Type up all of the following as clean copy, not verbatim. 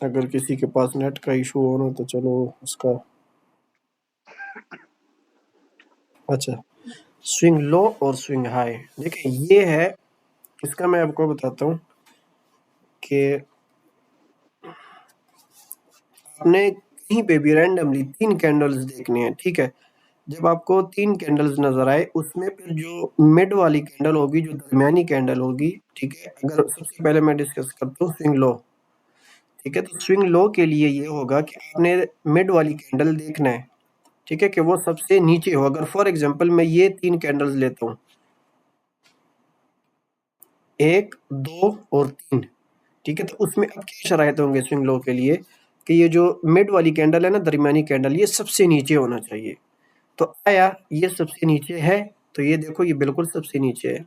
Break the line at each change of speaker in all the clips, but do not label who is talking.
अगर किसी के पास नेट का इशू हो ना तो चलो उसका। अच्छा, स्विंग लो और स्विंग हाई, देखिए ये है, इसका मैं आपको बताता हूँ कि आपने कहीं पे भी रैंडमली 3 कैंडल्स देखनी है, ठीक है? जब आपको 3 कैंडल्स नज़र आए, उसमें फिर जो मिड वाली कैंडल होगी, जो दरमियानी कैंडल होगी, ठीक है? अगर सबसे पहले मैं डिस्कस करता हूँ स्विंग लो, ठीक है? तो स्विंग लो के लिए ये होगा कि आपने मिड वाली कैंडल देखना है, ठीक है? कि वो सबसे नीचे हो। अगर फॉर एग्ज़ाम्पल मैं ये 3 कैंडल्स लेता हूँ, 1, 2 और 3, ठीक है? तो उसमें अब क्या शराइत होंगे स्विंग लो के लिए कि ये जो मिड वाली कैंडल है ना, दरमियानी कैंडल, ये सबसे नीचे होना चाहिए। तो आया ये सबसे नीचे है, तो ये देखो ये बिल्कुल सबसे नीचे है,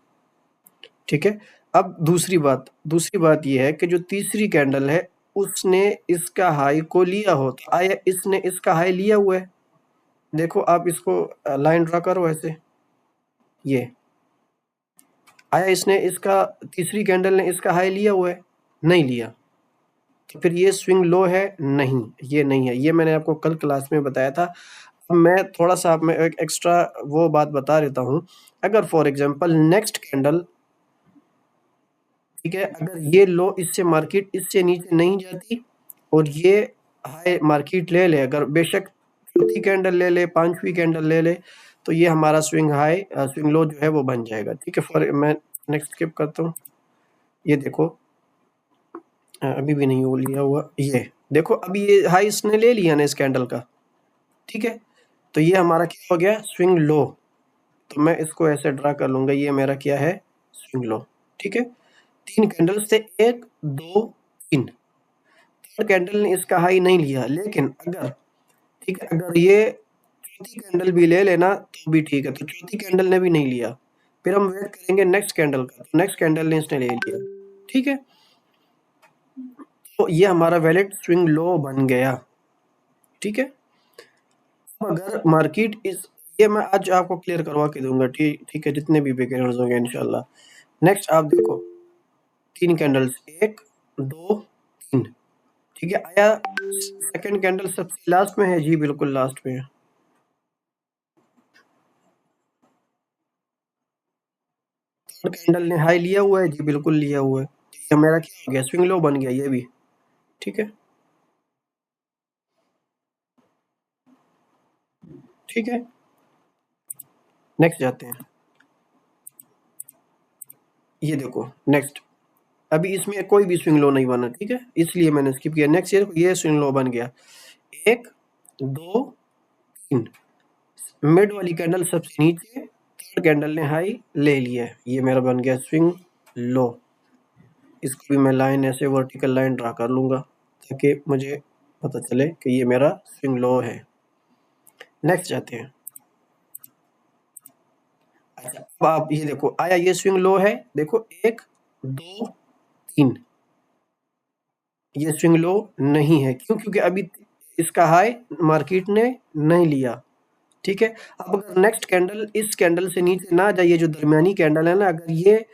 ठीक है? अब दूसरी बात ये है कि जो तीसरी कैंडल है, उसने इसका हाई को लिया हो, तो आया इसने इसका हाई लिया हुआ है? देखो आप इसको लाइन ड्रा करो ऐसे, ये आया इसने इसका, तीसरी कैंडल ने इसका हाई लिया हुआ है? नहीं लिया, तो फिर ये स्विंग लो है? नहीं, ये नहीं है। ये मैंने आपको कल क्लास में बताया था। अब मैं थोड़ा-सा आप में एक एक्स्ट्रा वो बात बता देता हूँ। अगर फॉर एग्ज़ाम्पल नेक्स्ट कैंडल, ठीक है, अगर ये लो इससे मार्केट इससे नीचे नहीं जाती और ये हाई मार्केट ले ले, अगर बेशक चौथी कैंडल ले ले, 5वीं कैंडल ले ले, तो ये हमारा स्विंग हाई स्विंग लो जो है वो बन जाएगा, ठीक है? मैं नेक्स्ट स्किप करता हूँ। ये देखो अभी भी नहीं वो लिया हुआ, ये देखो अभी ये हाई इसने ले लिया ना इस कैंडल का, ठीक है? तो ये हमारा क्या हो गया? Swing low. तो मैं इसको ऐसे ड्रा कर लूँगा, ये मेरा क्या है? स्विंग लो, ठीक है? 3 कैंडल्स थे, 1, 2, 3। थर्ड कैंडल ने इसका हाई नहीं लिया, लेकिन अगर, ठीक है, अगर ये चौथी कैंडल भी ले लेना तो भी ठीक है, तो चौथी कैंडल ने भी नहीं लिया, फिर हम वेट करेंगे नेक्स्ट कैंडल का, तो नेक्स्ट कैंडल ने इसने ले लिया, ठीक है? तो ये हमारा वैलिड स्विंग लो बन गया, ठीक है? अब अगर मार्केट इस, ये मैं आज आपको क्लियर करवा के दूंगा, ठीक है, जितने भी बिगिनर्स होंगे इंशाल्लाह। नेक्स्ट आप देखो 3 कैंडल्स, 1, 2, 3, ठीक है? आया सेकंड कैंडल सबसे लास्ट में है? जी बिल्कुल लास्ट में है। थर्ड कैंडल ने हाई लिया हुआ है? जी बिल्कुल लिया हुआ है। तो ये मेरा क्या हो गया? स्विंग लो बन गया ये भी, ठीक है? ठीक है, नेक्स्ट जाते हैं। ये देखो नेक्स्ट, अभी इसमें कोई भी स्विंग लो नहीं बना, ठीक है, इसलिए मैंने स्किप किया। नेक्स्ट ये स्विंग लो बन गया, 1, 2, 3, मिड वाली कैंडल सबसे नीचे, थर्ड कैंडल ने हाई ले लिया, ये मेरा बन गया स्विंग लो। इसको भी मैं लाइन ऐसे वर्टिकल लाइन ड्रा कर लूंगा ताकि मुझे पता चले कि ये मेरा स्विंग लो है। नेक्स्ट जाते हैं। अच्छा, अब आप ये देखो, आया ये स्विंग लो है, देखो 1, 2, 3, ये स्विंग लो नहीं है, क्यों? क्योंकि अभी इसका हाई मार्केट ने नहीं लिया, ठीक है? अब अगर नेक्स्ट कैंडल इस कैंडल से नीचे ना जाए, जो दरमियानी कैंडल है ना, अगर ये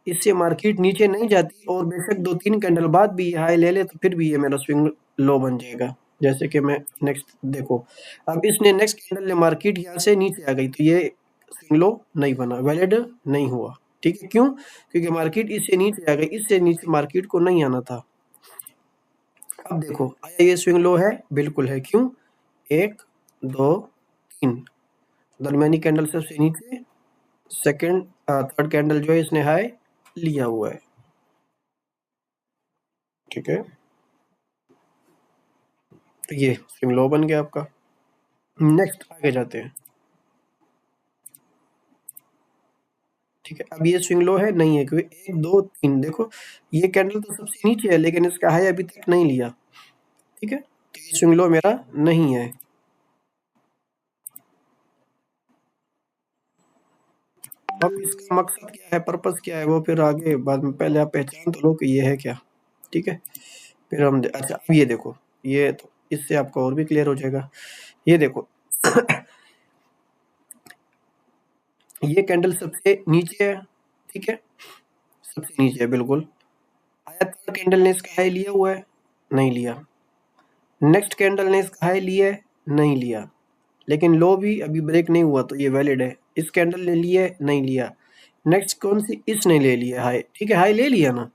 इससे मार्केट नीचे नहीं जाती और बेशक 2-3 कैंडल बाद भी हाई ले ले, तो फिर भी ये मेरा स्विंग लो बन जाएगा। जैसे कि मैं नेक्स्ट देखो, अब इसने नेक्स्ट कैंडल ने मार्केट यहाँ से नीचे आ गई, तो ये स्विंग लो नहीं बना, वैलिड नहीं हुआ, ठीक है? क्यों? क्योंकि मार्केट इससे नीचे आ गई, इससे नीचे मार्केट को नहीं आना था। अब देखो, आया ये स्विंग लो है? बिल्कुल है, क्यों? 1, 2, 3, दरमियानी कैंडल सबसे नीचे, सेकंड थर्ड कैंडल जो है इसने हाई लिया हुआ है, ठीक है? तो ये स्विंग लो बन गया आपका। नेक्स्ट आगे जाते हैं, ठीक है? अब ये स्विंग लो है? नहीं है, क्योंकि 1, 2, 3 देखो, ये कैंडल तो सबसे नीचे है लेकिन इसका हाई अभी तक नहीं लिया, ठीक है? तो ये स्विंग लो मेरा नहीं है। अब इसका मकसद क्या है, पर्पस क्या है, वो फिर आगे बाद में, पहले आप पहचान तो लो कि ये है क्या, ठीक है? फिर हम अच्छा, अब ये देखो, ये तो इससे आपको और भी क्लियर हो जाएगा। ये देखो ये कैंडल सबसे नीचे है, ठीक है? सबसे नीचे है बिल्कुल। आया थर्ड कैंडल ने इसका हाई लिया हुआ है? नहीं लिया। नेक्स्ट कैंडल ने इसका हाई लिया है, नहीं लिया, लेकिन लो भी अभी ब्रेक नहीं हुआ तो ये वैलिड है। इस कैंडल ने लिए, नहीं लिया। नेक्स्ट कौन सी, इसने ले लिया हाई, ठीक है, हाई ले लिया ना।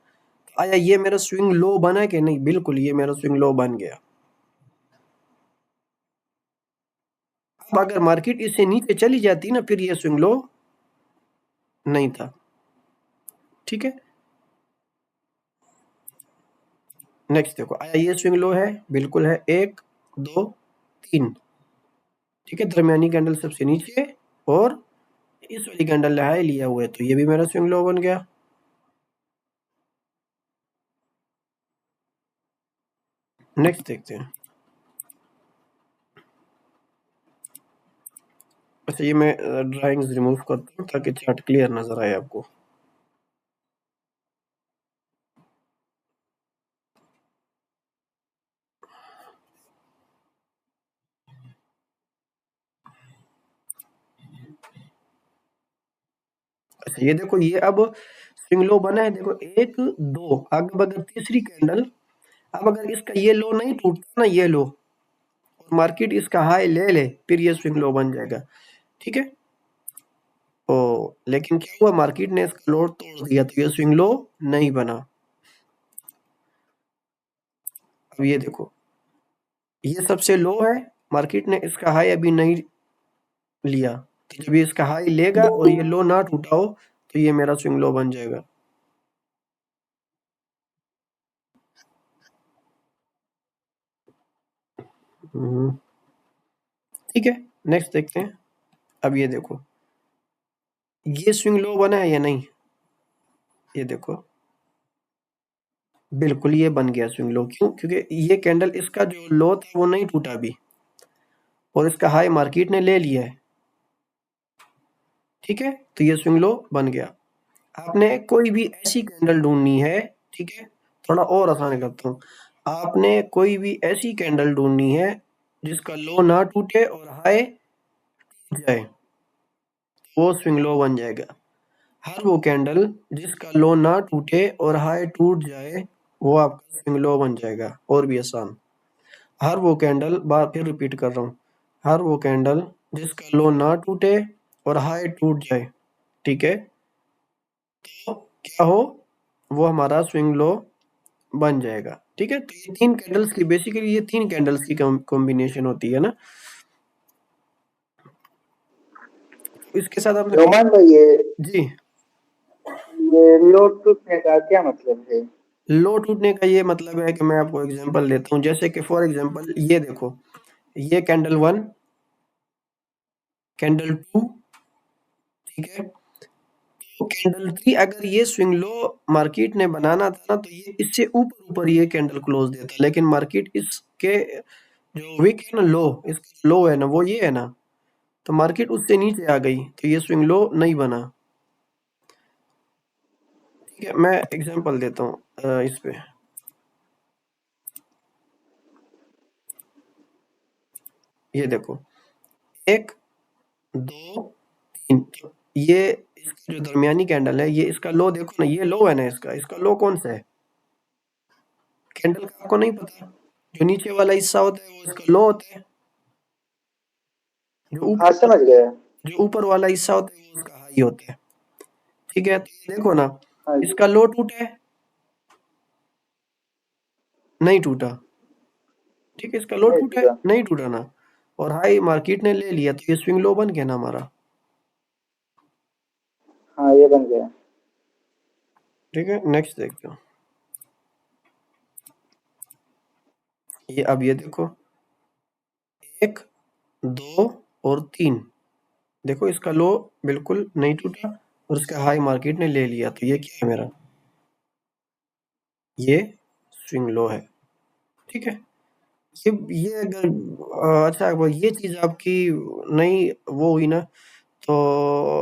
आया ये मेरा स्विंग लो बना कि नहीं? बिल्कुल ये मेरा स्विंग लो बन गया। अब अगर मार्केट इससे नीचे चली जाती ना, फिर ये स्विंग लो नहीं था, ठीक है। नेक्स्ट देखो, आया ये स्विंग लो है, बिल्कुल है, 1 2 3, ठीक है। दरमियानी कैंडल सबसे नीचे और इस वाली कैंडल ने हाई लिया हुआ है, तो ये भी मेरा स्विंग लो बन गया। नेक्स्ट देखते हैं। अच्छा ये मैं ड्राइंग्स रिमूव करता हूँ ताकि चार्ट क्लियर नजर आए आपको। अच्छा ये देखो, ये अब स्विंग लो बना है, देखो 1 2, अब अगर तीसरी कैंडल, अब अगर इसका ये लो नहीं टूटता ना, ये लो, और मार्केट इसका हाई ले ले, फिर ये स्विंग लो बन जाएगा, ठीक है। ओ लेकिन क्या हुआ, मार्केट ने इसका लो तोड़ दिया, तो ये स्विंग लो नहीं बना। अब ये देखो, ये सबसे लो है, मार्केट ने इसका हाई अभी नहीं लिया, तो जब ये इसका हाई लेगा और ये लो ना टूटा हो, तो ये मेरा स्विंग लो बन जाएगा। ठीक है, नेक्स्ट देखते हैं। अब ये देखो, ये स्विंग लो बना है या नहीं? ये देखो, बिल्कुल ये बन गया स्विंग लो। क्यों? क्योंकि ये कैंडल, इसका जो लो था वो नहीं टूटा अभी, और इसका हाई मार्केट ने ले लिया है, ठीक है, तो ये स्विंग लो बन गया। आपने कोई भी ऐसी कैंडल ढूंढनी है, ठीक है, थोड़ा और आसान करता हूँ। आपने कोई भी ऐसी कैंडल ढूंढनी है जिसका लो ना टूटे और हाई जाए, वो स्विंग लो बन जाएगा। हर वो कैंडल जिसका लो ना टूटे और हाई टूट जाए, वो आपका स्विंग लो बन जाएगा। और भी आसान, हर वो कैंडल, बार फिर रिपीट कर रहा हूँ, हर वो कैंडल जिसका लो ना टूटे और हाई टूट जाए, ठीक है, तो क्या हो, वो हमारा स्विंग लो बन जाएगा, ठीक है। तो ये तीन कैंडल्स की, बेसिकली ये तीन कैंडल्स की कॉम्बिनेशन होती है ना। इसके साथ आपने
रोमान भाई,
जी,
ये लोड टूटने का क्या मतलब है?
लो टूटने का ये मतलब है कि मैं आपको एग्जांपल देता हूँ, जैसे कि फॉर एग्जांपल ये देखो, ये कैंडल 1, कैंडल 2, ठीक है, तो कैंडल 3 अगर ये स्विंग लो मार्केट ने बनाना था ना, तो ये इससे ऊपर ऊपर ये कैंडल क्लोज देता, लेकिन मार्केट इसके जो विक है ना, लो, इसका लो है ना, वो ये है ना, तो मार्केट उससे नीचे आ गई, तो ये स्विंग लो नहीं बना, ठीक है। मैं एग्जांपल देता हूँ इस पे, ये देखो, 1 2 3, तो ये इसका जो दरमियानी कैंडल है, ये इसका लो देखो ना, ये लो है ना, इसका लो कौन सा है? कैंडल का आपको नहीं पता? जो नीचे वाला हिस्सा होता है वो इसका लो होता है, जो
हाँ,
ऊपर
समझ गया।
जो ऊपर वाला हिस्सा होता है वो उसका हाई होता है, ठीक है। तो ये देखो ना,
हाँ जी।
इसका लो टूटा है, नहीं टूटा, ठीक है, इसका लो
नहीं
टूटा है,
टूटा।
नहीं टूटा ना, और हाई मार्केट ने ले लिया, तो ये स्विंग लो बन गया ना हमारा,
हाँ, ये बन गया।
ठीक है। नेक्स्ट देखते हो, ये अब ये देखो, 1 2 और 3, देखो इसका लो बिल्कुल नहीं टूटा और इसका हाई मार्केट ने ले लिया, तो ये क्या है मेरा? ये स्विंग लो है, ठीक है। ये अगर अच्छा वो ये चीज़ आपकी नहीं वो हुई ना, तो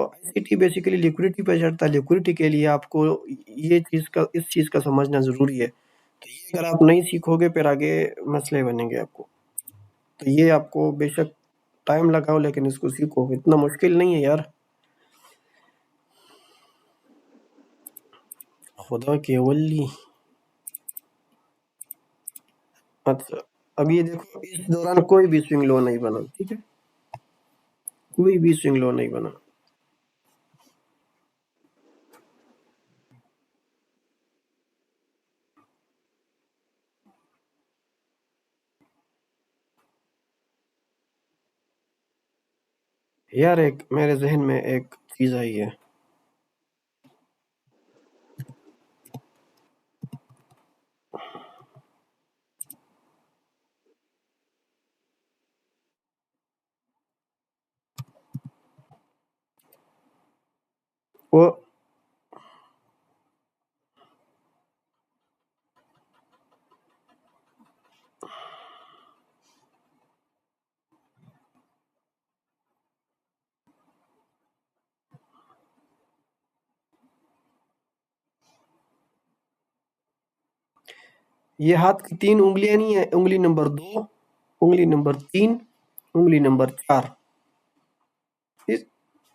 आईसीटी बेसिकली लिक्विडिटी पे चढ़ता है, लिक्विडिटी के लिए आपको ये चीज़ का, इस चीज़ का समझना ज़रूरी है। तो ये अगर आप नहीं सीखोगे फिर आगे मसले बनेंगे आपको। तो ये आपको बेशक टाइम लगाओ लेकिन इसको सीखो, इतना मुश्किल नहीं है यार, खुदा की वली। अच्छा, अब ये देखो इस दौरान कोई भी स्विंग लो नहीं बना, ठीक है, कोई भी स्विंग लो नहीं बना। यार एक मेरे जहन में एक चीज आई है। वो ये हाथ की 3 उंगलियां नहीं है, उंगली नंबर 2, उंगली नंबर 3, उंगली नंबर 4। इस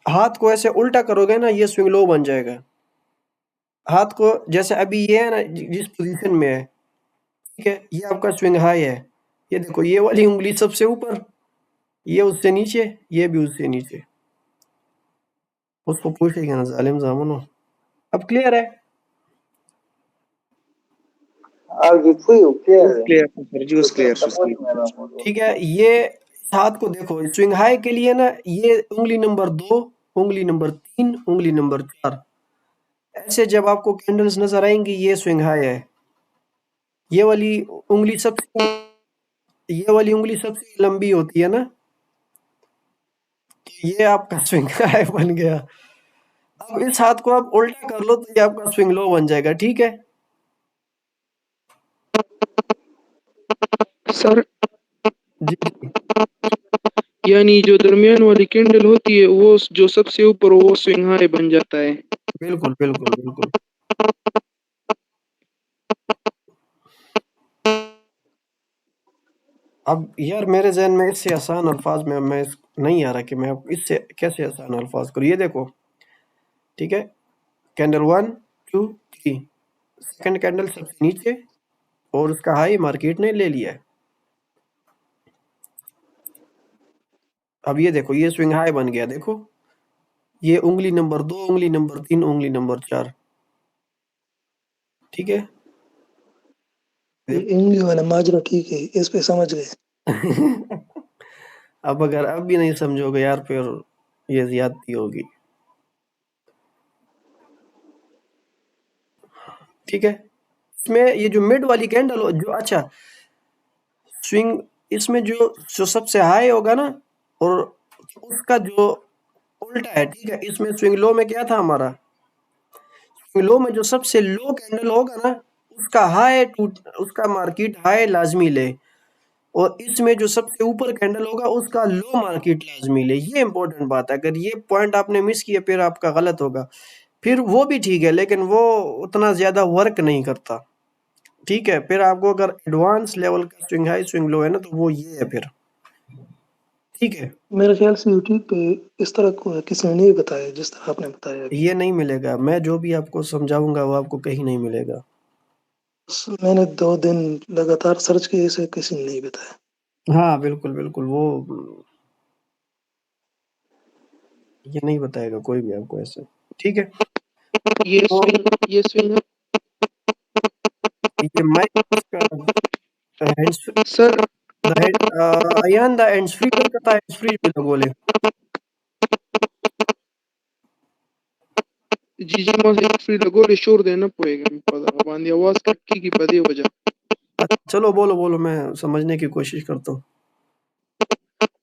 हाथ को ऐसे उल्टा करोगे ना, ये स्विंग लो बन जाएगा। हाथ को जैसे अभी ये है ना, जिस पोजीशन में है, ठीक है, ये आपका स्विंग हाई है। ये देखो ये वाली उंगली सबसे ऊपर, ये उससे नीचे, ये भी उससे नीचे। उसको पूछेगा ना जालिम जामुनो। अब क्लियर है?
Algo fui o que
Juice
é?
clear, sir. Juice clear,
Tá
sir.
muito melhor.
ठीक है, ये हाथ को देखो स्विंग हाई के लिए ना, ये उंगली नंबर 2, उंगली नंबर 3, उंगली नंबर 4, ऐसे जब आपको कैंडल्स नजर आएंगी ये स्विंग हाई है। ये वाली उंगली सबसे ये वाली उंगली सबसे लंबी होती है ना, तो ये आपका स्विंग हाई बन गया। अब इस हाथ को आप उल्टा कर लो तो ये आपका स्विंग लो बन जाएगा, ठीक है।
सर,
जी जी,
यानी जो दरमियान वाली कैंडल होती है वो जो सबसे ऊपर वो स्विंग हाई बन जाता है।
बिल्कुल बिल्कुल बिल्कुल। अब यार मेरे जहन में इससे आसान अल्फाज में नहीं आ रहा कि मैं इससे कैसे आसान अल्फाज करूँ। ये देखो, ठीक है, कैंडल 1 2 3, सेकंड कैंडल सबसे नीचे और उसका हाई मार्केट ने ले लिया है। अब ये देखो ये स्विंग हाई बन गया, देखो ये उंगली नंबर 2, उंगली नंबर 3, उंगली नंबर 4, ठीक है।
ये इंग्लिश वाला माजरा ठीक है, इस पे समझ गए।
अब अगर अब भी नहीं समझोगे यार फिर ये ज्यादती होगी, ठीक है। इसमें ये जो मिड वाली कैंडल जो अच्छा स्विंग, इसमें जो जो सबसे हाई होगा ना, और उसका जो उल्टा है, ठीक है, इसमें स्विंग लो में क्या था हमारा, स्विंग लो में जो सबसे लो कैंडल होगा ना, उसका हाई टूट, उसका मार्केट हाई लाजमी ले, और इसमें जो सबसे ऊपर कैंडल होगा उसका लो मार्केट लाजमी ले। ये इंपॉर्टेंट बात है, अगर ये पॉइंट आपने मिस किया फिर आपका गलत होगा। फिर वो भी ठीक है लेकिन वो उतना ज्यादा वर्क नहीं करता, ठीक है। फिर आपको अगर एडवांस लेवल का स्विंग हाई स्विंग लो है ना, तो वो ये है फिर, ठीक है।
मेरे ख्याल से यूट्यूब पे इस तरह को किसी ने नहीं बताया जिस तरह आपने बताया अभी।
ये नहीं मिलेगा, मैं जो भी आपको समझाऊंगा वो आपको कहीं नहीं मिलेगा।
मैंने 2 दिन लगातार सर्च किए, इसे किसी ने नहीं बताया।
हाँ बिल्कुल बिल्कुल, वो ये नहीं बताएगा कोई भी आपको ऐसे, ठीक है।
ये
तो
स्विंग
ये mic hands
sir,
the head अयान द हैंड्स फ्री कर कता हैंड्स फ्री में बोले
जीजी मासे फ्री लगोले शोर देना पड़ेगा पता बांधी आवाज कटकी की बदे वजह
चलो बोलो बोलो, मैं समझने की कोशिश करता हूँ।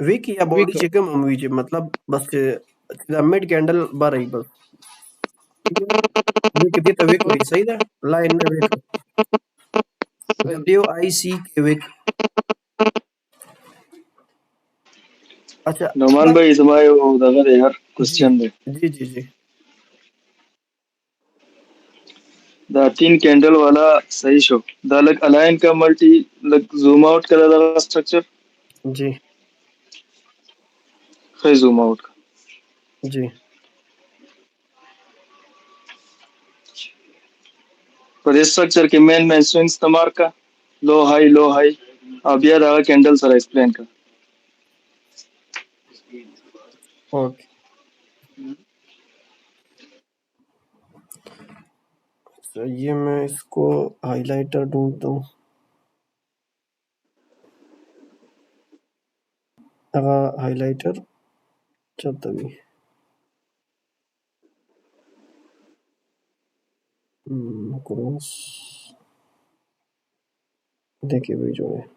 विक या बॉडी चे कम हुई मतलब बस मिड कैंडल बार ही बस विक दी तो विक हुई सही था लाइन में विक WIC विक। अच्छा
नोमान भाई तुम्हारे वो उधर यार क्वेश्चन दे
जी जी जी
द तीन कैंडल वाला सही शो द लग अलाइन का मल्टी लग जूम आउट करा द स्ट्रक्चर
जी
खै जूम आउट
जी
पर स्ट्रक्चर के मेन स्विंग्स द मार्का लो हाई अब यार आगे कैंडल सर एक्सप्लेन कर
ओके। तो ये मैं इसको हाइलाइटर ढूंढता हूँ हाइलाइटर चलता भी क्रॉस देखिए भाई जो है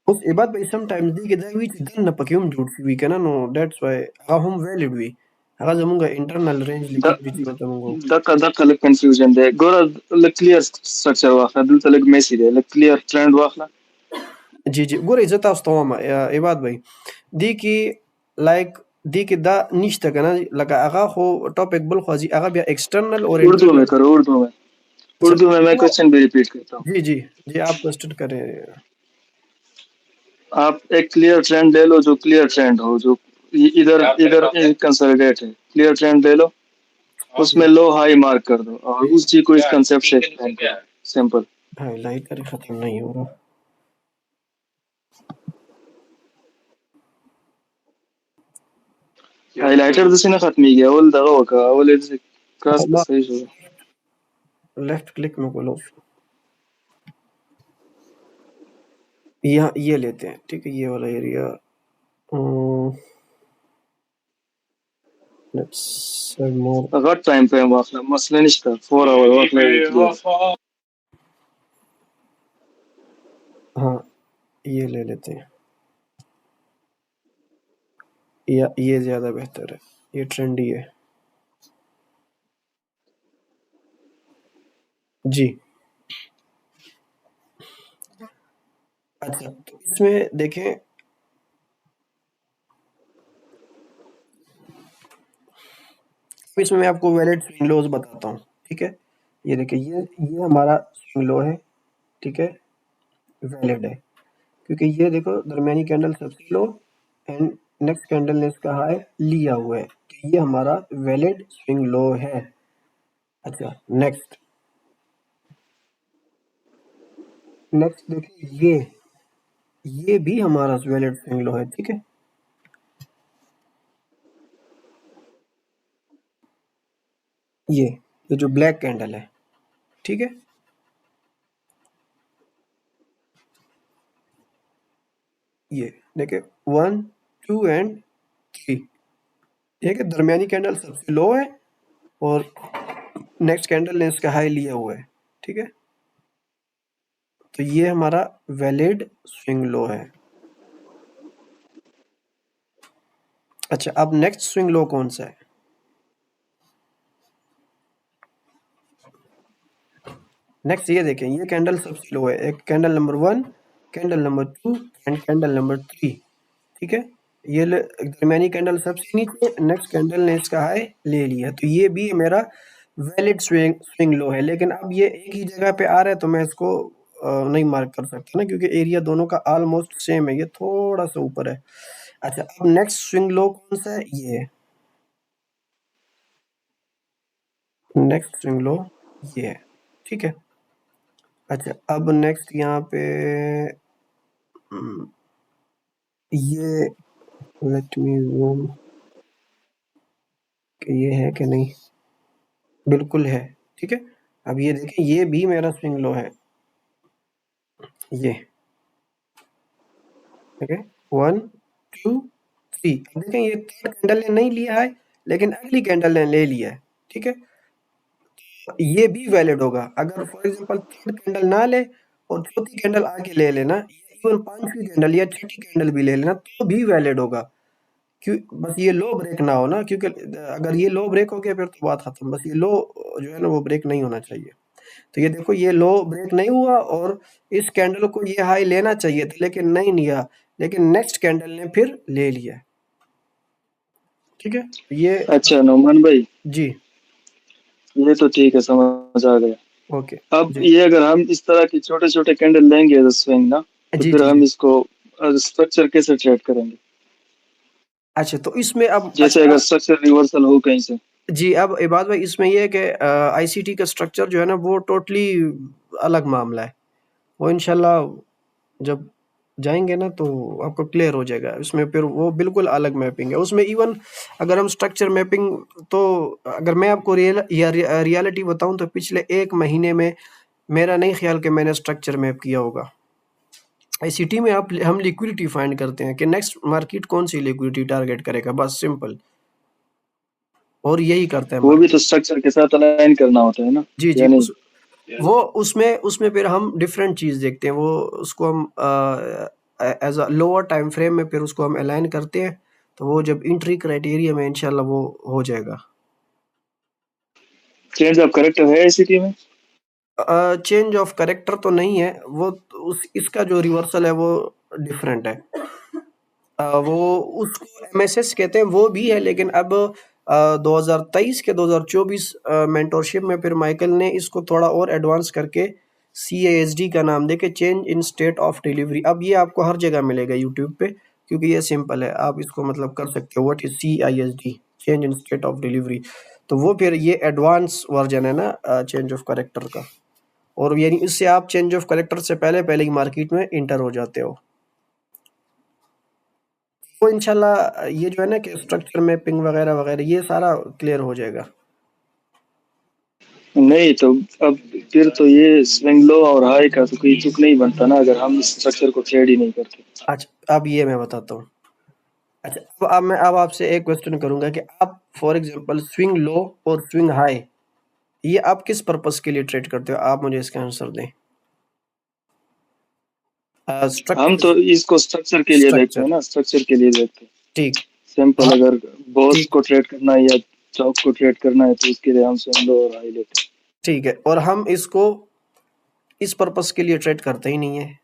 Bus ibaad ba sometimes digi da which ganna pakium jud we can no that's why hum valid we aga zamunga internal range
the
liquidity बताऊंगा
दक लग कंफ्यूजन दे गोरा लग क्लियर स्ट्रक्चर वाखला दिल तलग मेसी दे लग क्लियर ट्रेंड वाखला
जी जी गोरे इज्जत astoma ibaad भाई दी की like the की दा निश्ता kana लगा aga हो टॉपिक बल ख्वाजी aga बया एक्सटर्नल और
उर्दू में
इंटरनल
करो उर्दू में मैं क्वेश्चन भी रिपीट करता हूँ
जी जी जी आप क्वेश्चन करें
आप एक क्लियर ट्रेंड ले लो जो क्लियर ट्रेंड हो जो इधर इधर कंसोलिडेट है क्लियर ट्रेंड ले लो उसमें लो हाई मार्क कर दो और उस चीज को इस कंसेप्ट से एक्सप्लेन करो सिंपल
हाइलाइटर खत्म नहीं हो रहा
हाइलाइटर तो सीना खत्म ही गया वो दगा होगा वो ले क्रॉस का सही हो
लेफ्ट क्लिक में बोलो यहाँ ये लेते हैं ठीक है ये वाला एरिया लेट्स ऐड मोर
अगर टाइम पे वाखला मसला नहीं था 4 आवर वाखला
हाँ ये ले लेते हैं या ये ज्यादा बेहतर है ये ट्रेंडी है जी अच्छा तो इसमें देखें इसमें मैं आपको वैलिड स्विंग लोज बताता हूँ ठीक है ये देखिए ये हमारा स्विंग लो है ठीक है वैलिड है क्योंकि ये देखो दरमियानी कैंडल सबसे लो एंड नेक्स्ट कैंडल ने इसका हाई लिया हुआ है तो ये हमारा वैलिड स्विंग लो है अच्छा नेक्स्ट नेक्स्ट देखिए ये भी हमारा वैलिड स्विंग लो है ठीक है ये जो ब्लैक कैंडल है ठीक है ये देखिए 1 2 एंड 3 ठीक है दरमियानी कैंडल सबसे लो है और नेक्स्ट कैंडल ने इसका हाई लिया हुआ है ठीक है तो ये हमारा वैलिड स्विंग लो है अच्छा अब नेक्स्ट स्विंग लो कौन सा है नेक्स्ट ये देखें ये कैंडल सबसे लो है एक candle number 1 candle number 2 and candle number 3 ठीक है ये दरमियानी कैंडल सबसे नीचे नेक्स्ट कैंडल ने इसका हाई ले लिया तो ये भी मेरा वैलिड स्विंग लो है लेकिन अब ये एक ही जगह पे आ रहा है तो मैं इसको नहीं मार्क कर सकता ना क्योंकि एरिया दोनों का ऑलमोस्ट सेम है ये थोड़ा सा ऊपर है अच्छा अब नेक्स्ट स्विंग लो कौन सा है ये है नेक्स्ट स्विंग लो ये है ठीक है अच्छा अब नेक्स्ट यहाँ पे ये लेट मी जूम कि ये है कि नहीं बिल्कुल है ठीक है अब ये देखें ये भी मेरा स्विंग लो है ये ठीक है 1 2 3 अब देखें ये थर्ड कैंडल ने नहीं लिया है लेकिन अगली कैंडल ने ले लिया है, ठीक है, ये भी वैलिड होगा। अगर फॉर एग्जांपल थर्ड कैंडल ना ले और चौथी कैंडल आगे ले लेना, इवन पांचवी कैंडल या छठी कैंडल भी ले लेना तो भी वैलिड होगा। क्यों? बस ये लो ब्रेक ना हो ना, क्योंकि अगर ये लो ब्रेक हो गया फिर तो बात खत्म। बस ये लो जो है ना वो ब्रेक नहीं होना चाहिए। तो ये देखो ये लो ब्रेक नहीं हुआ और इस कैंडल को ये हाई लेना चाहिए था लेकिन नहीं लिया, लेकिन नेक्स्ट कैंडल ने फिर ले लिया। ठीक है, ये
अच्छा नौमान भाई,
जी
ये तो ठीक है, समझ आ गया।
ओके
अब
जी
ये अगर हम इस तरह की छोटे छोटे कैंडल लेंगे एज स्विंग ना, तो
जी
फिर
जी
हम
जी
इसको स्ट्रक्चर कैसे ट्रेड करेंगे?
अच्छा तो इसमें अब
जैसे
अच्छा
अगर स्ट्रक्चर रिवर्सल हो कहीं से।
जी अब इबाद भाई इसमें ये है कि आईसीटी का स्ट्रक्चर जो है ना वो टोटली अलग मामला है। वो इंशाल्लाह जब जाएंगे ना तो आपको क्लियर हो जाएगा। इसमें फिर वो बिल्कुल अलग मैपिंग है उसमें। इवन अगर हम स्ट्रक्चर मैपिंग, तो अगर मैं आपको रियलिटी बताऊं तो पिछले 1 महीने में मेरा नहीं ख्याल कि मैंने स्ट्रक्चर मैप किया होगा। आईसीटी में आप हम लिक्विडिटी फाइंड करते हैं कि नेक्स्ट मार्केट कौन सी लिक्विडिटी टारगेट करेगा, बस सिंपल। और यही करता है
वो भी
मार्केट।
तो स्ट्रक्चर के साथ अलाइन करना होता है ना,
जी जी
या नहीं?
वो उसमें उसमें फिर हम डिफरेंट चीज देखते हैं। वो उसको हम as a lower time frame में फिर उसको हम अलाइन करते हैं। तो वो जब इंट्री क्राइटेरिया में इंशाल्लाह वो हो जाएगा।
चेंज ऑफ करेक्टर है आईसीटी में?
चेंज ऑफ करेक्टर तो नहीं है वो, उस इसका जो रिवर्सल है वो डिफरेंट है। वो उसको एमएसएस कहते हैं, वो भी है, लेकिन अब 2023 के 2024 मेंटोरशिप में फिर माइकल ने इसको थोड़ा और एडवांस करके CASD का नाम देके change in state of delivery. अब ये आपको हर जगह मिलेगा यूट्यूब पे, क्योंकि ये सिंपल है, आप इसको मतलब कर सकते हो। What is CISD, change in state of delivery. तो वो फिर ये एडवांस वर्जन है ना चेंज ऑफ करेक्टर का। और यानी इससे आप चेंज ऑफ करेक्टर से पहले पहले ही मार्केट में इंटर हो जाते हो। तो इंशाल्लाह ये जो है ना कि स्ट्रक्चर मैपिंग वगैरह वगैरह ये सारा क्लियर हो जाएगा।
नहीं तो अब फिर तो ये स्विंग लो और हाई का तो कोई तुक नहीं बनता ना, अगर हम इस स्ट्रक्चर को ट्रेड ही नहीं करते।
अच्छा अब ये मैं बताता हूँ। अच्छा अब मैं अब आपसे एक क्वेश्चन करूंगा कि आप फॉर एग्जांपल स्विंग लो और स्विंग हाई ये आप किस पर्पस के लिए ट्रेड करते हो? आप मुझे इसका आंसर दें।
हम
स्ट्रक्चर
तो इसको स्ट्रक्चर के लिए देखते हैं
स्ट्रक्चर
ना, स्ट्रक्चर के लिए देखते हैं।
ठीक
सिंपल,
हाँ
अगर बॉस
ठीक
को ट्रेड करना है या चौक को ट्रेड करना है तो उसके लिए हम स्विंग लो और हाई लेते हैं।
ठीक है, और हम इसको इस पर्पस के लिए ट्रेड करते ही नहीं है।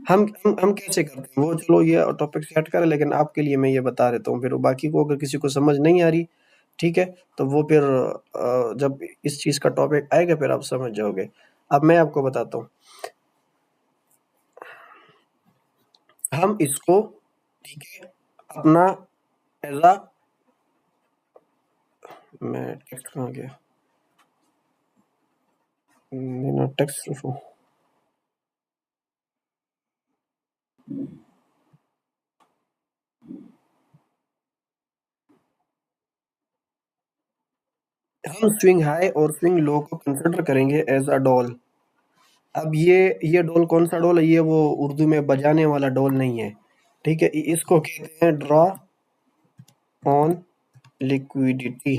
हम कैसे करते हैं वो, चलो ये टॉपिक सेट करें, लेकिन आपके लिए मैं ये बता देता हूँ। फिर बाकी को अगर किसी को समझ नहीं आ रही, ठीक है, तो वो फिर जब इस चीज का टॉपिक आएगा फिर आप समझ जाओगे। अब मैं आपको बताता हूँ। हम इसको, ठीक है, अपना एज अ, मैं टेक्स्ट कहाँ गया, मेरा टेक्स्ट रखो। हम स्विंग हाई और स्विंग लो को कंसिडर करेंगे एज अ डॉल। अब ये डॉल कौन सा डॉल है? ये वो उर्दू में बजाने वाला डॉल नहीं है, ठीक है। इसको कहते हैं ड्रॉ ऑन लिक्विडिटी,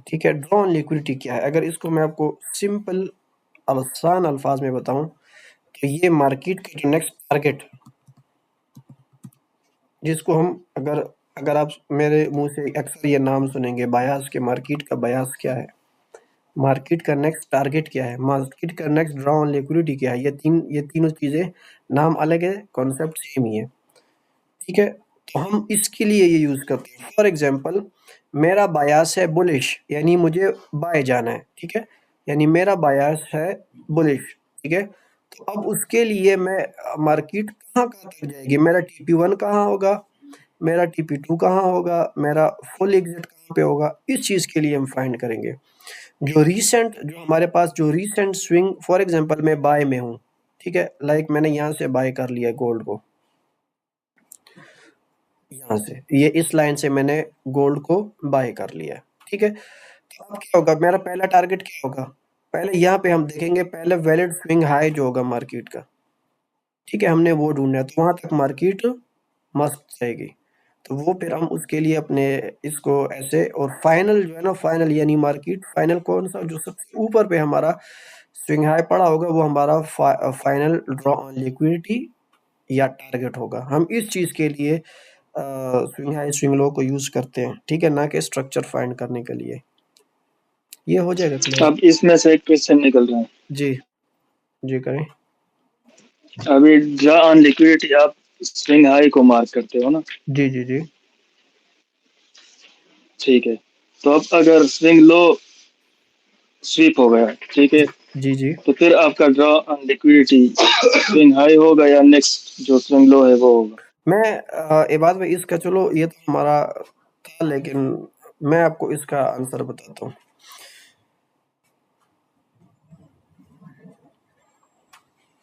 ठीक है। ड्रॉ ऑन लिक्विडिटी क्या है? अगर इसको मैं आपको सिंपल आसान अल्फाज में बताऊं तो ये मार्केट का जो नेक्स्ट टारगेट, जिसको हम अगर अगर आप मेरे मुंह से अक्सर ये नाम सुनेंगे बायास के, मार्केट का बायास क्या है, मार्केट का नेक्स्ट टारगेट क्या है, मार्केट का नेक्स्ट ड्रॉ ऑन लिक्विडिटी क्या है, ये तीनों चीजें नाम अलग है, कॉन्सेप्ट सेम ही है, ठीक है। तो हम इसके लिए ये यूज करते हैं। फॉर एग्जांपल मेरा बायास है बुलिश, यानी मुझे बाय जाना है, ठीक है, यानी मेरा बायास है बुलिश, ठीक है। तो अब उसके लिए मैं मार्केट कहाँ कहाँ तक जाएगी, मेरा TP1 कहाँ होगा, मेरा TP2 कहाँ होगा, मेरा फुल एग्जिट कहाँ पे होगा, इस चीज के लिए हम फाइंड करेंगे। जो हमारे पास जो रीसेंट स्विंग, फॉर एग्जांपल मैं बाय में हूँ, ठीक है, लाइक मैंने यहाँ से बाय कर लिया गोल्ड को, यहाँ से ये इस लाइन से मैंने गोल्ड को बाय कर लिया, ठीक है। तो अब क्या होगा, मेरा पहला टारगेट क्या होगा? पहले यहाँ पे हम देखेंगे पहले वैलिड स्विंग हाई जो होगा मार्केट का, ठीक है, हमने वो ढूंढना है, तो वहां तक मार्केट मस्त जाएगी। तो वो फिर हम उसके लिए अपने इसको ऐसे, और फाइनल जो है ना, फाइनल यानी मार्केट फाइनल कौन सा, जो सबसे ऊपर पे हमारा स्विंग हाई पड़ा होगा, वो हमारा फाइनल ड्रॉ ऑन लिक्विडिटी या टारगेट होगा। हम इस चीज के लिए स्विंग हाई स्विंग लो को यूज करते हैं, ठीक है, ना कि स्ट्रक्चर फाइंड करने के लिए। ये हो जाएगा क्लियर?
अब इसमें से एक क्वेश्चन निकल रहा है।
जी जी करें।
अभी ड्रा ऑन लिक्विडिटी आप स्विंग हाई को मार्क करते हो ना?
जी जी जी
ठीक है, तो अब अगर स्विंग लो स्वीप हो गया, ठीक है,
जी जी
तो फिर आपका draw on liquidity swing high होगा या नेक्स्ट जो स्विंग लो है वो होगा?
मैं इबाद भाई, इसका चलो ये तो हमारा था, लेकिन मैं आपको इसका आंसर बताता हूँ।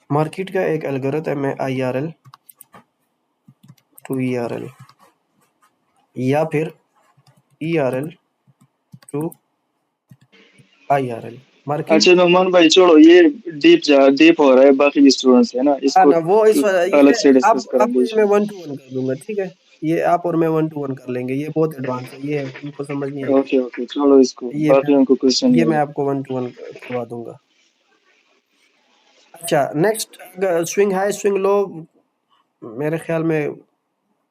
मार्केट का एक एल्गोरिथम है IRL टू ERL या फिर ERL टू IRL। मार्केट
अच्छा नोमान भाई छोड़ो, ये डीप हो रहा है, बाकी स्टूडेंट्स है ना,
हाँ
इसको
ना, वो इस
अलग
ये
से
आप
डिस्कस
आपको
करेंगे
ये मैं
इसमें।
1 to 1 कर दूंगा, ठीक है। ये आप और मैं 1 to 1 कर लेंगे, ये बहुत एडवांस है, ये तुमको समझ नहीं आएगी।
ओके ओके, छोड़ो इसको,
ये मैं
बाकी उनको क्वेश्चन
ये
ले
मैं
लो।
आपको 1 to 1 करवा दूंगा। अच्छा, next swing high swing low, मेरे ख्याल में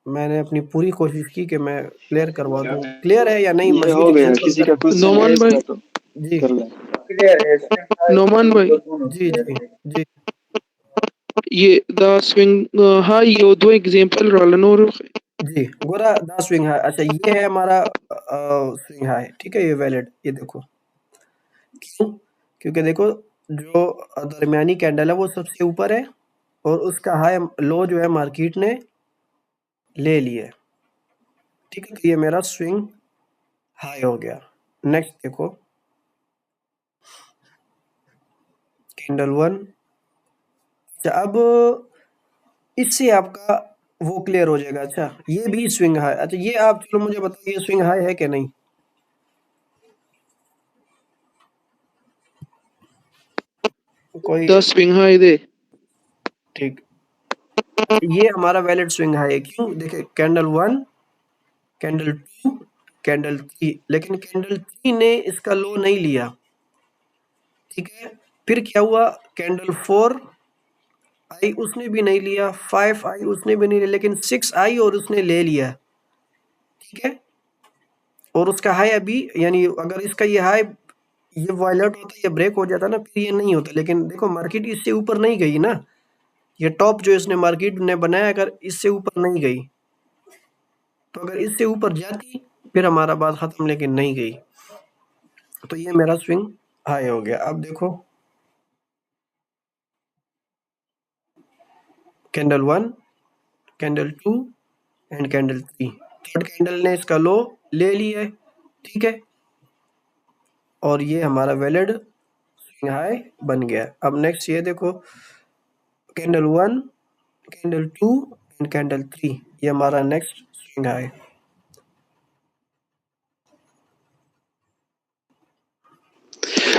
मैंने अपनी पूरी कोशिश की कि मैं क्लियर करवा दूं। क्लियर है या नहीं?
ये
मजीद
हो गया,
एग्जांपल
किसी का
करें?
क्वेश्चन है
नोमान भाई,
इसमें तो
जी
कर लें।
क्लियर है, स्विंग हाई
नोमान
स्विंग
भाई,
लो दोनों
जी
क्लियर
जी
है।
जी
ये द स्विंग हाई, ये दो एग्जांपल रोलनोर
जी गोरा दा स्विंग हाई। अच्छा, ये है हमारा स्विंग हाई, ठीक है, ये वैलिड। ये देखो क्यों, क्योंकि देखो जो दरमियानी कैंडल है वो सबसे ऊपर है, और उसका हाई लो जो है मार्केट ने ले लिया है, ठीक है। तो ये मेरा स्विंग हाई हो गया। नेक्स्ट देखो कैंडल 1। अच्छा, अब इससे आपका वो क्लियर हो जाएगा। अच्छा, ये भी स्विंग हाई। अच्छा, ये आप चलो मुझे बताओ, ये स्विंग हाई है कि नहीं? कोई?
10 स्विंग हाई दे।
ठीक, ये हमारा वैलिड स्विंग हाई है। क्यों? देखिए कैंडल 1, कैंडल 2, कैंडल 3, लेकिन कैंडल 3 ने इसका लो नहीं लिया, ठीक है। फिर क्या हुआ, कैंडल 4 आई, उसने भी नहीं लिया, 5 आई, उसने भी नहीं लिया, लेकिन 6 आई और उसने ले लिया, ठीक है। और उसका हाई अभी, यानी अगर इसका ये हाई ये वायलेट होता, ये ब्रेक हो जाता ना, फिर ये नहीं होता। लेकिन देखो मार्केट इससे ऊपर नहीं गई ना, ये टॉप जो इसने मार्केट ने बनाया, अगर इससे ऊपर नहीं गई, तो अगर इससे ऊपर जाती फिर हमारा बात खत्म, लेकिन नहीं गई, तो ये मेरा स्विंग हाई हो गया। अब देखो candle 1, candle 2 and candle 3, third candle ने इसका लो ले लिया है, ठीक है, और ये हमारा वैलिड स्विंग हाई बन गया। अब नेक्स्ट ये देखो कैंडल 1, कैंडल 2 एंड कैंडल 3, ये हमारा नेक्स्ट स्विंग हाई।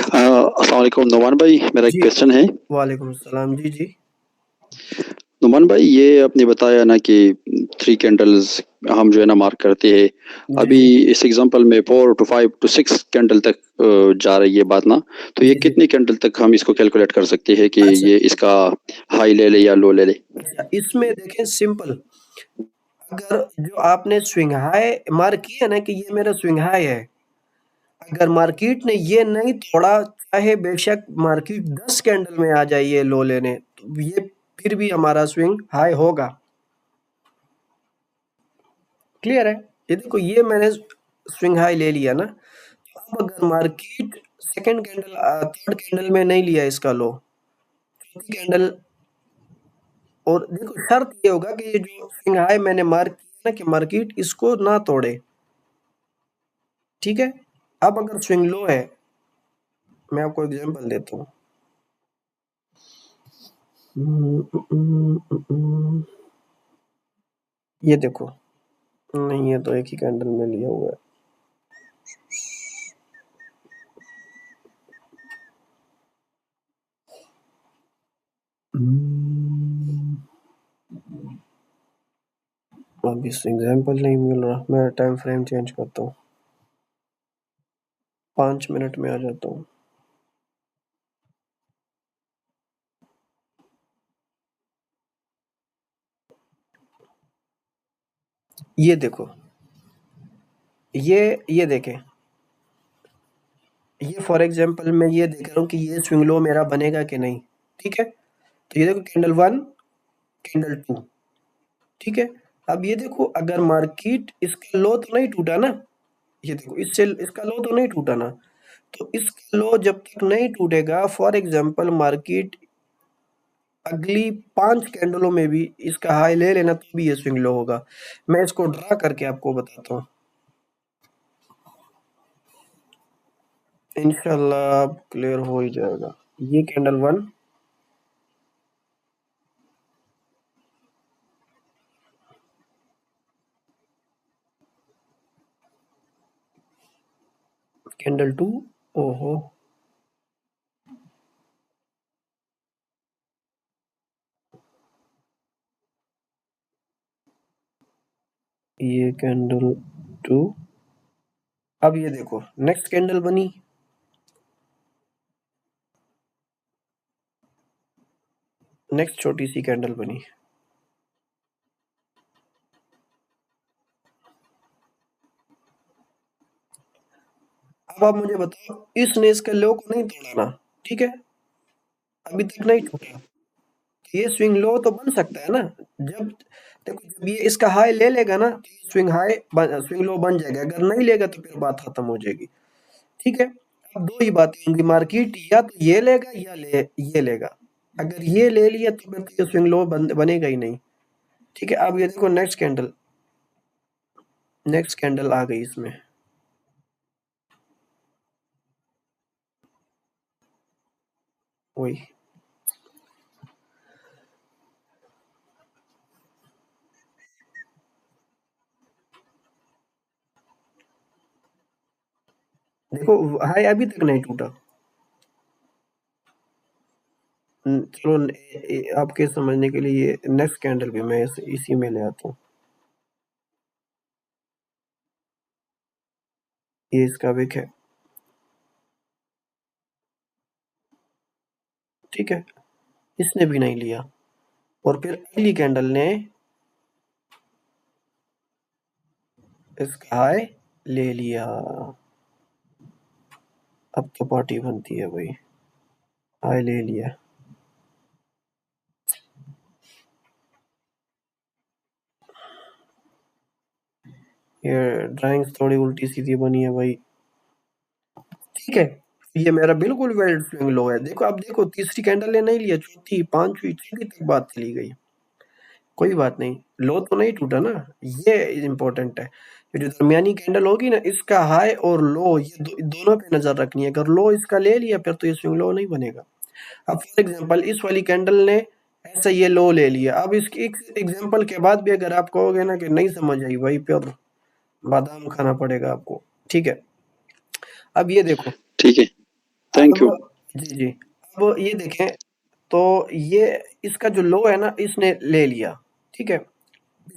अस्सलाम वालेकुम नुमान भाई, मेरा एक
जी
क्वेश्चन है।
वालेकुम सलाम। जी जी
नुमान भाई, ये आपने बताया ना कि 3 कैंडल्स हम जो है ना मार्क करते हैं।
जी
अभी
जी
इस एग्जांपल में 4 to 5 to 6 कैंडल तक जा रही है बात ना, तो ये
जी जी
कितनी कैंडल तक हम इसको कैलकुलेट कर सकते हैं कि
अच्छा
ये इसका हाई ले ले या लो ले ले?
अच्छा, इसमें देखें सिंपल, अगर जो आपने स्विंग हाई मार्क किया ना कि ये मेरा स्विंग हाई है, अगर मार्केट ने ये नहीं तोड़ा, चाहे बेशक मार्केट 10 कैंडल में आ जाए ये लो लेने, तो ये फिर भी हमारा स्विंग हाई होगा। क्लियर है? ये देखो ये मैंने स्विंग हाई ले लिया ना, अब अगर market second candle third candle में नहीं लिया इसका लो, चौथी कैंडल, और देखो शर्त ये होगा कि ये जो स्विंग हाई मैंने मार्क किया ना कि मार्केट इसको ना तोड़े, ठीक है। अब अगर स्विंग लो है, मैं आपको एग्जांपल देता हूँ। ये देखो, नहीं ये तो एक ही कैंडल में लिया हुआ है। अब इस एग्जाम्पल नहीं मिल रहा, मैं टाइम फ्रेम चेंज करता हूँ, 5 मिनट में आ जाता हूँ। ये देखो, ये देखें, ये फॉर एग्जाम्पल मैं ये देख रहा हूँ कि ये स्विंग लो मेरा बनेगा कि नहीं, ठीक है। तो ये देखो कैंडल 1, कैंडल 2, ठीक है। अब ये देखो अगर मार्केट इसका लो तो नहीं टूटा ना, ये देखो इससे इसका लो तो नहीं टूटा ना, तो इसका लो जब तक नहीं टूटेगा, फॉर एग्जाम्पल मार्केट अगली 5 कैंडलों में भी इसका हाई ले लेना तो भी ये स्विंग लो होगा। मैं इसको ड्रा करके आपको बताता हूँ, इंशाल्लाह क्लियर हो ही जाएगा। ये कैंडल 1, कैंडल 2, ओहो ये कैंडल 2। अब ये देखो नेक्स्ट कैंडल बनी, नेक्स्ट छोटी सी कैंडल बनी। अब आप मुझे बताओ, इसने इसके लो को नहीं तोड़ा ना, ठीक है, अभी तक नहीं टूटा, ये स्विंग लो तो बन सकता है ना। जब देखो जब ये इसका हाई ले लेगा ना तो ये स्विंग हाई स्विंग लो बन जाएगा, अगर नहीं लेगा तो फिर बात खत्म हो जाएगी, ठीक है। अब दो ही बातें होंगी, मार्केट या तो ये लेगा या ये लेगा, अगर ये ले लिया तो फिर तो ये स्विंग लो बनेगा ही नहीं, ठीक है। अब ये देखो नेक्स्ट कैंडल आ गई इसमें, वही देखो हाई अभी तक नहीं टूटा। चलो आपके समझने के लिए नेक्स्ट कैंडल भी मैं इसी में ले आता हूँ, ये इसका विक है, ठीक है, इसने भी नहीं लिया, और फिर अगली कैंडल ने इसका हाई ले लिया। अब तो पार्टी बनती है भाई, हाई ले लिया। ये ड्राइंग्स थोड़ी उल्टी सीधी बनी है भाई, ठीक है। ये मेरा बिल्कुल वेल स्विंग लो है, देखो अब देखो तीसरी कैंडल ने नहीं लिया, चौथी, पांचवी, छठी तक बात चली गई, कोई बात नहीं, लो तो नहीं टूटा ना, ये इम्पोर्टेंट है। ये जो दरमियानी कैंडल होगी ना, इसका हाई और लो ये दोनों पे नजर रखनी है, अगर लो इसका ले लिया फिर तो ये स्विंग लो नहीं बनेगा। अब फॉर एग्जांपल इस वाली कैंडल ने ऐसा ये लो ले लिया, अब इसकी एग्जांपल के बाद भी अगर आप कहोगे ना कि नहीं समझ आई भाई, फिर बादाम खाना पड़ेगा आपको, ठीक है। अब ये देखो,
ठीक है, थैंक यू।
जी जी, अब ये देखें तो ये इसका जो लो है ना इसने ले लिया, ठीक है।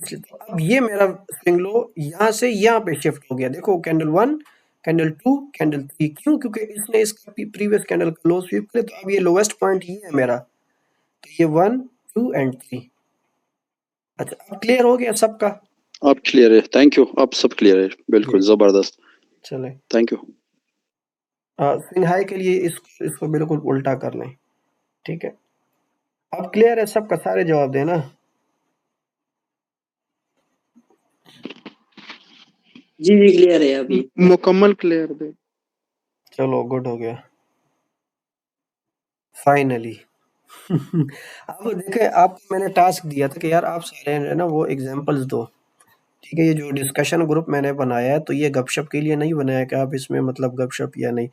तो अब ये मेरा स्विंग लो यहाँ से यहाँ पे शिफ्ट हो गया, देखो कैंडल 1, कैंडल 2, कैंडल 3, क्यों? क्योंकि इसने इसका प्रीवियस कैंडल का लो स्वीप किया, तो अब ये लोवेस्ट पॉइंट ये है मेरा, तो ये 1, 2 एंड 3। अच्छा अब क्लियर हो गया सबका?
अब क्लियर है, थैंक यू, अब सब क्लियर है, बिल्कुल जबरदस्त,
चले
थैंक यू।
स्विंग हाई के लिए इसको बिल्कुल उल्टा कर लें, ठीक है। अब क्लियर है सबका, सारे जवाब देना।
जी जी क्लियर है अभी।
मुकम्मल क्लियर दे।
चलो गुड हो गया फाइनली। अब देखे आपको मैंने टास्क दिया था कि यार आप सारे है ना वो एग्जांपल्स दो, ठीक है। ये जो डिस्कशन ग्रुप मैंने बनाया है तो ये गपशप के लिए नहीं बनाया कि आप इसमें मतलब गपशप या नहीं,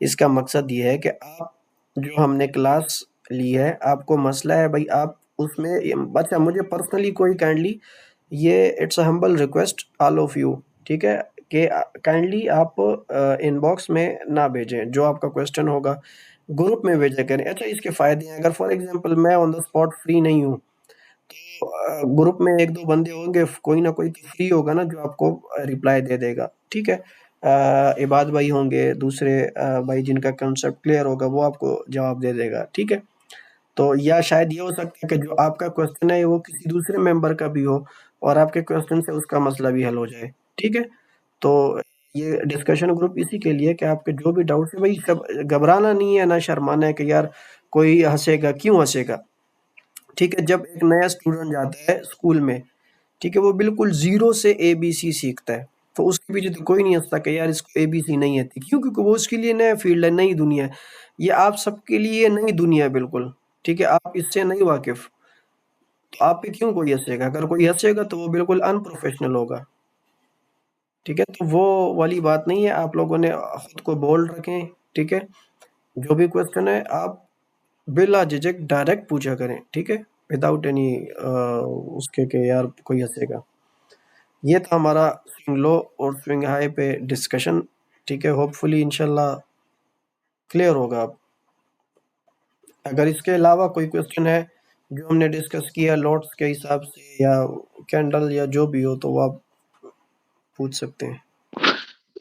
इसका मकसद ये है कि आप जो हमने क्लास ली है, आपको मसला है भाई आप उसमें अच्छा मुझे पर्सनली कोई काइंडली ये it's a humble request all of you, ठीक है, कि काइंडली आप इनबॉक्स में ना भेजें, जो आपका क्वेश्चन होगा ग्रुप में भेजा करें। अच्छा इसके फ़ायदे हैं, अगर फॉर एग्जांपल मैं ऑन द स्पॉट फ्री नहीं हूँ तो ग्रुप में 1-2 बंदे होंगे, कोई ना कोई तो फ्री होगा ना जो आपको रिप्लाई दे देगा, ठीक है? इबाद भाई होंगे, दूसरे भाई जिनका कांसेप्ट क्लियर होगा वो आपको जवाब दे देगा, ठीक है? तो या शायद ये हो सकता है कि जो आपका क्वेश्चन है वो किसी दूसरे मेंबर का भी हो और आपके क्वेश्चन से उसका मसला भी हल हो जाए, ठीक है? तो ये डिस्कशन ग्रुप इसी के लिए कि आपके जो भी डाउट्स है भाई, सब घबराना नहीं है, ना शर्माना है कि यार कोई हँसेगा, क्यों हँसेगा? ठीक है, जब एक नया स्टूडेंट जाता है स्कूल में, ठीक है, वो बिल्कुल ज़ीरो से एबीसी सीखता है, तो उसके पीछे तो कोई नहीं हँसता कि यार इसको एबीसी नहीं आती। क्यों? क्योंकि वो उसके लिए नया फील्ड है, नई दुनिया है। ये आप सबके लिए नई दुनिया है बिल्कुल, ठीक है? आप इससे नहीं वाकिफ़, तो आप पे क्यों कोई हँसेगा? अगर कोई हँसेगा तो वो बिल्कुल अनप्रोफ़ेशनल होगा, ठीक है? तो वो वाली बात नहीं है, आप लोगों ने खुद को बोल्ड रखें, ठीक है? जो भी क्वेश्चन है आप बिला झिझक डायरेक्ट पूछा करें, ठीक है? विदाउट एनी उसके कि यार कोई हँसेगा। ये था हमारा स्विंग लो और स्विंग हाई पे डिस्कशन, ठीक है? होपफुली इंशाल्लाह क्लियर होगा अब। अगर इसके अलावा कोई क्वेश्चन है जो हमने डिस्कस किया लॉट्स के हिसाब से या कैंडल या जो भी हो, तो वो आप पूछ सकते हैं।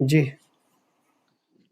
जी।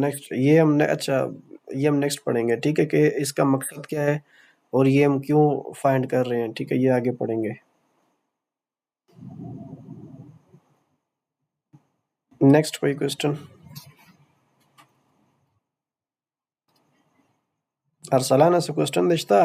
नेक्स्ट ये हमने अच्छा ये हम नेक्स्ट पढ़ेंगे, ठीक है? कि इसका मकसद क्या है और ये हम क्यों फाइंड कर रहे हैं, ठीक है? ये आगे पढ़ेंगे। नेक्स्ट कोई क्वेश्चन? अरसलाना से क्वेश्चन दिश्ता?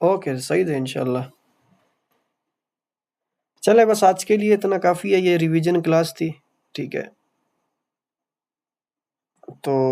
ओके, सही है इंशाल्लाह। चले बस आज के लिए इतना काफ़ी है, ये रिवीजन क्लास थी, ठीक है? तो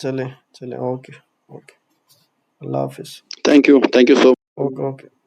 चले चले, ओके ओके, अल्लाह हाफिज़।
Thank you so
okay okay.